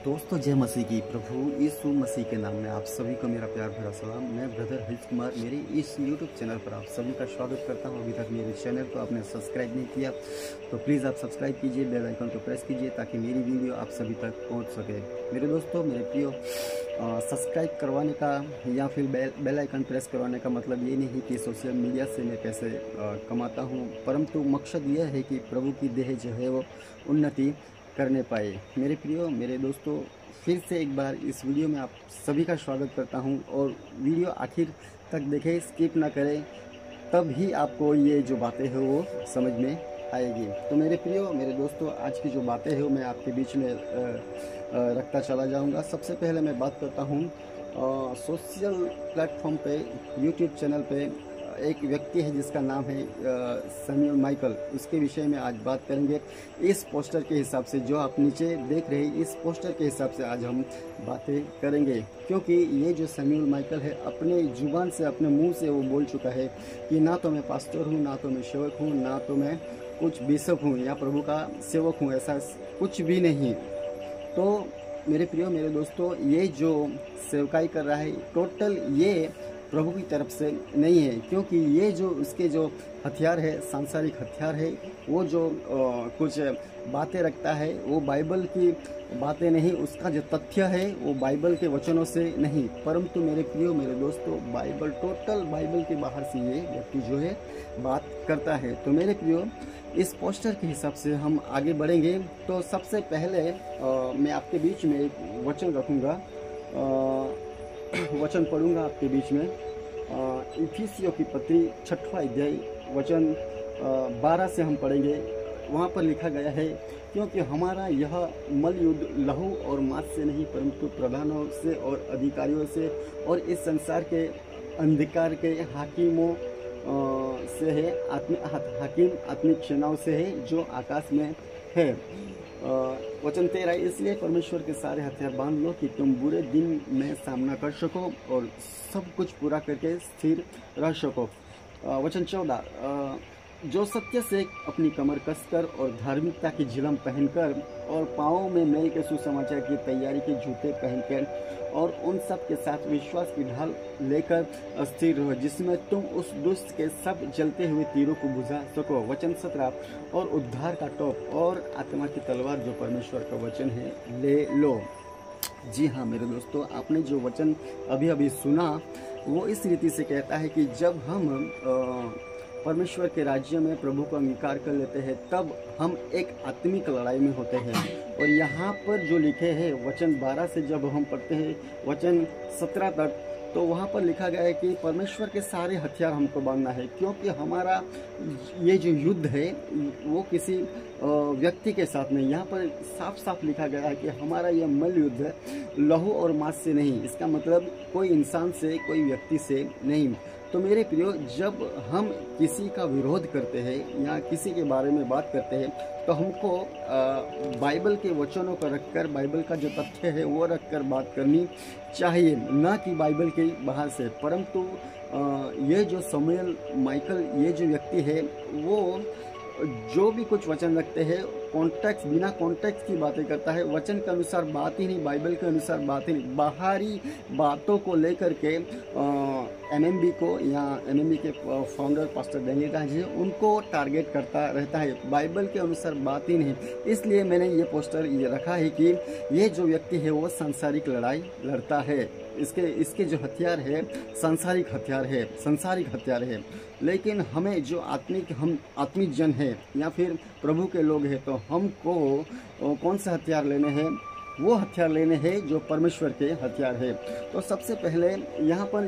दोस्तों जय मसीह की। प्रभु यीशु मसीह के नाम में आप सभी को मेरा प्यार भरा सलाम। मैं ब्रदर हरीश कुमार मेरे इस YouTube चैनल पर आप सभी का स्वागत करता हूं। अभी तक मेरे चैनल को आपने सब्सक्राइब नहीं किया तो प्लीज़ आप सब्सक्राइब कीजिए, बेल आइकन को प्रेस कीजिए ताकि मेरी वीडियो आप सभी तक पहुंच सके। मेरे दोस्तों, मेरे प्रियो, सब्सक्राइब करवाने का या फिर बेल आइकन प्रेस करवाने का मतलब ये नहीं कि सोशल मीडिया से मैं पैसे कमाता हूँ, परंतु मकसद यह है कि प्रभु की देह जो है वो उन्नति करने पाए। मेरे प्रियो, मेरे दोस्तों, फिर से एक बार इस वीडियो में आप सभी का स्वागत करता हूं और वीडियो आखिर तक देखें, स्किप ना करें, तब ही आपको ये जो बातें हैं वो समझ में आएगी। तो मेरे प्रियो, मेरे दोस्तों, आज की जो बातें हैं मैं आपके बीच में रखता चला जाऊंगा। सबसे पहले मैं बात करता हूं सोशल प्लेटफॉर्म पे, यूट्यूब चैनल पे एक व्यक्ति है जिसका नाम है सैमुअल माइकल। उसके विषय में आज बात करेंगे। इस पोस्टर के हिसाब से जो आप नीचे देख रहे हैं, इस पोस्टर के हिसाब से आज हम बातें करेंगे, क्योंकि ये जो सैमुअल माइकल है अपने जुबान से, अपने मुंह से वो बोल चुका है कि ना तो मैं पास्टर हूँ, ना तो मैं सेवक हूँ, ना तो मैं कुछ बिशप हूँ या प्रभु का सेवक हूँ, ऐसा कुछ भी नहीं। तो मेरे प्रियो, मेरे दोस्तों, ये जो सेवकाई कर रहा है टोटल ये प्रभु की तरफ से नहीं है, क्योंकि ये जो उसके जो हथियार है, सांसारिक हथियार है, वो जो कुछ बातें रखता है वो बाइबल की बातें नहीं, उसका जो तथ्य है वो बाइबल के वचनों से नहीं, परंतु मेरे प्रियो, मेरे दोस्तों, बाइबल, टोटल बाइबल के बाहर से ये व्यक्ति जो है बात करता है। तो मेरे प्रियो, इस पोस्टर के हिसाब से हम आगे बढ़ेंगे। तो सबसे पहले मैं आपके बीच में एक वचन रखूँगा, वचन पढ़ूंगा आपके बीच में। इफिसियों की पत्री 6वां अध्याय वचन 12 से हम पढ़ेंगे। वहाँ पर लिखा गया है, क्योंकि हमारा यह मल युद्ध लहू और मांस से नहीं, परंतु प्रधानों से और अधिकारियों से और इस संसार के अंधकार के हाकिमों से है, आत्मिक सेनाओं से है जो आकाश में है। वचन 13, इसलिए परमेश्वर के सारे हथियार बांध लो कि तुम बुरे दिन में सामना कर सको और सब कुछ पूरा करके स्थिर रह सको। वचन 14, जो सत्य से अपनी कमर कसकर और धार्मिकता की झिलम पहनकर और पाँवों में मेल के सुसमाचार की तैयारी के जूते पहनकर और उन सब के साथ विश्वास की ढाल लेकर स्थिर रहो, जिसमें तुम उस दुष्ट के सब जलते हुए तीरों को बुझा सको। वचन 17, और उद्धार का टोप और आत्मा की तलवार जो परमेश्वर का वचन है ले लो। जी हाँ मेरे दोस्तों, आपने जो वचन अभी अभी सुना वो इस रीति से कहता है कि जब हम परमेश्वर के राज्य में प्रभु को अंगीकार कर लेते हैं तब हम एक आत्मिक लड़ाई में होते हैं। और यहाँ पर जो लिखे हैं वचन 12 से जब हम पढ़ते हैं वचन 17 तक, तो वहाँ पर लिखा गया है कि परमेश्वर के सारे हथियार हमको बांधना है, क्योंकि हमारा ये जो युद्ध है वो किसी व्यक्ति के साथ नहीं। यहाँ पर साफ साफ लिखा गया है कि हमारा यह मल युद्ध है लहू और मांस से नहीं। इसका मतलब कोई इंसान से, कोई व्यक्ति से नहीं। तो मेरे प्रियो, जब हम किसी का विरोध करते हैं या किसी के बारे में बात करते हैं तो हमको बाइबल के वचनों को रखकर, बाइबल का जो तथ्य है वो रखकर बात करनी चाहिए, ना कि बाइबल के बाहर से। परंतु ये जो सैमुअल माइकल, ये जो व्यक्ति है, वो जो भी कुछ वचन रखते हैं कॉन्टेक्स्ट, बिना कॉन्टेक्स्ट की बातें करता है, वचन के अनुसार बात ही नहीं, बाइबल के अनुसार बात ही नहीं, बाहरी बातों को लेकर के एमएमबी को या एमएमबी के founder pastor Daniel Raj ji उनको टारगेट करता रहता है, बाइबल के अनुसार बात ही नहीं। इसलिए मैंने ये पोस्टर ये रखा है कि ये जो व्यक्ति है वो सांसारिक लड़ाई लड़ता है। इसके जो हथियार है सांसारिक हथियार है, लेकिन हमें जो हम आत्मिक जन है या फिर प्रभु के लोग हैं, तो हमको कौन से हथियार लेने हैं? वो हथियार लेने हैं जो परमेश्वर के हथियार है। तो सबसे पहले यहाँ पर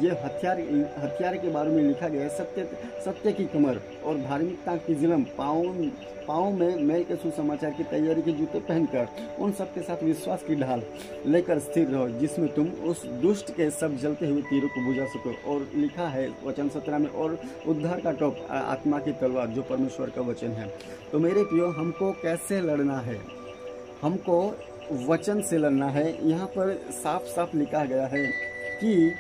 ये हथियार के बारे में लिखा गया है, सत्य की कमर और धार्मिकता की झिलम, पाँव में मेल के सुसमाचार की तैयारी के जूते पहनकर उन सब के साथ विश्वास की ढाल लेकर स्थिर रहो, जिसमें तुम उस दुष्ट के सब जलते हुए तीरों को बुझा सको। और लिखा है वचन 17 में, और उद्धार का टोप, आत्मा की तलवार जो परमेश्वर का वचन है। तो मेरे प्रियो, हमको कैसे लड़ना है? हमको वचन से लड़ना है। यहाँ पर साफ साफ लिखा गया है कि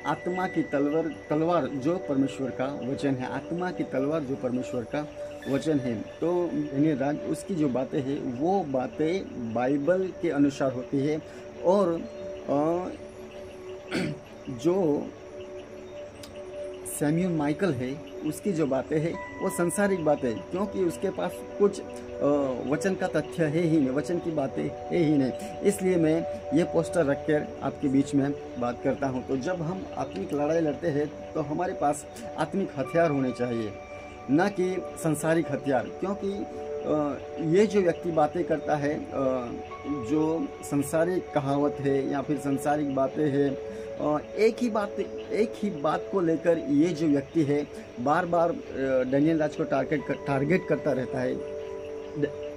आत्मा की तलवार जो परमेश्वर का वचन है, आत्मा की तलवार जो परमेश्वर का वचन है। तो यानी राज उसकी जो बातें हैं वो बातें बाइबल के अनुसार होती है, और जो सैमुअल माइकल है उसकी जो बातें हैं वो संसारिक बातें, क्योंकि उसके पास कुछ वचन का तथ्य है ही नहीं, वचन की बातें है ही नहीं। इसलिए मैं ये पोस्टर रखकर आपके बीच में बात करता हूँ। तो जब हम आत्मिक लड़ाई लड़ते हैं तो हमारे पास आत्मिक हथियार होने चाहिए, न कि संसारिक हथियार। क्योंकि ये जो व्यक्ति बातें करता है, जो संसारिक कहावत है या फिर संसारिक बातें हैं, एक ही बात को लेकर ये जो व्यक्ति है बार बार डेनियल राज को टारगेट करता रहता है।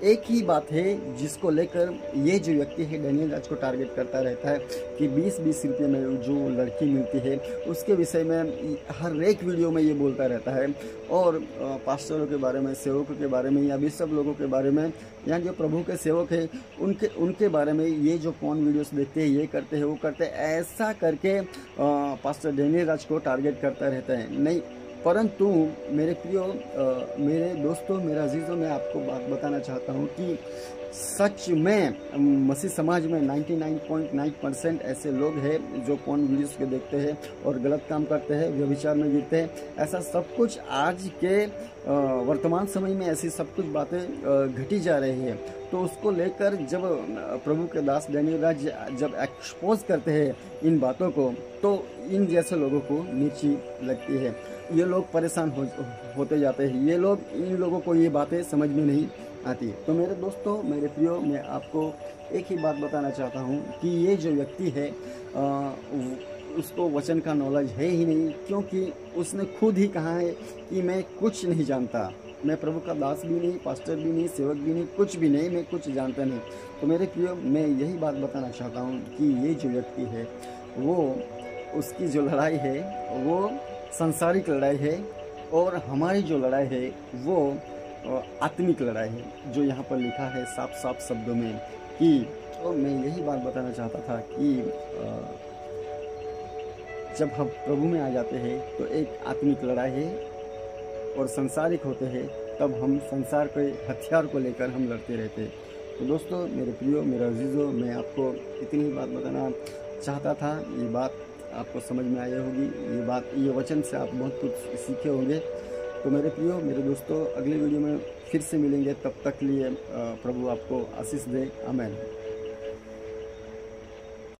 एक ही बात है जिसको लेकर ये जो व्यक्ति है डेनियल राज को टारगेट करता रहता है कि 20-20 रुपये में जो लड़की मिलती है उसके विषय में हर एक वीडियो में ये बोलता रहता है। और पास्टरों के बारे में, सेवकों के बारे में या बिशप लोगों के बारे में या जो प्रभु के सेवक है उनके बारे में ये जो कौन वीडियोस देखते हैं, ये करते हैं, वो करते हैं, ऐसा करके पास्टर डेनियल राज को टारगेट करता रहता है। नहीं, परंतु मेरे प्रियो, मेरे दोस्तों, मेरे अजीज़ों, मैं आपको बात बताना चाहता हूँ कि सच में मसीह समाज में 99.9% ऐसे लोग हैं जो कौन वीडियोस के देखते हैं और गलत काम करते हैं, व्यभिचार में गिरते हैं। ऐसा सब कुछ आज के वर्तमान समय में ऐसी सब कुछ बातें घटी जा रही है। तो उसको लेकर जब प्रभु के दास डेनियल राज जब एक्सपोज करते हैं इन बातों को, तो इन जैसे लोगों को नीची लगती है। ये लोग परेशान होते जाते हैं, इन लोगों को ये बातें समझ में नहीं आती। तो मेरे दोस्तों, मेरे प्रियो, मैं आपको एक ही बात बताना चाहता हूँ कि ये जो व्यक्ति है उसको वचन का नॉलेज है ही नहीं, क्योंकि उसने खुद ही कहा है कि मैं कुछ नहीं जानता, मैं प्रभु का दास भी नहीं, पास्टर भी नहीं, सेवक भी नहीं, कुछ भी नहीं, मैं कुछ जानता नहीं। तो मेरे प्रियो, मैं यही बात बताना चाहता हूँ कि ये जो व्यक्ति है वो उसकी जो लड़ाई है वो सांसारिक लड़ाई है, और हमारी जो लड़ाई है वो आत्मिक लड़ाई है, जो यहाँ पर लिखा है साफ साफ शब्दों में कि। तो मैं यही बात बताना चाहता था कि जब हम प्रभु में आ जाते हैं तो एक आत्मिक लड़ाई है, और संसारिक होते हैं तब हम संसार के हथियार को लेकर हम लड़ते रहते हैं। तो दोस्तों, मेरे प्रियो, मेरे अजीज़ों, मैं आपको इतनी ही बात बताना चाहता था। ये बात आपको समझ में आई होगी, ये वचन से आप बहुत कुछ सीखे होंगे। तो मेरे प्रियो, मेरे दोस्तों, अगले वीडियो में फिर से मिलेंगे। तब तक लिए प्रभु आपको आशीष दे। आमीन।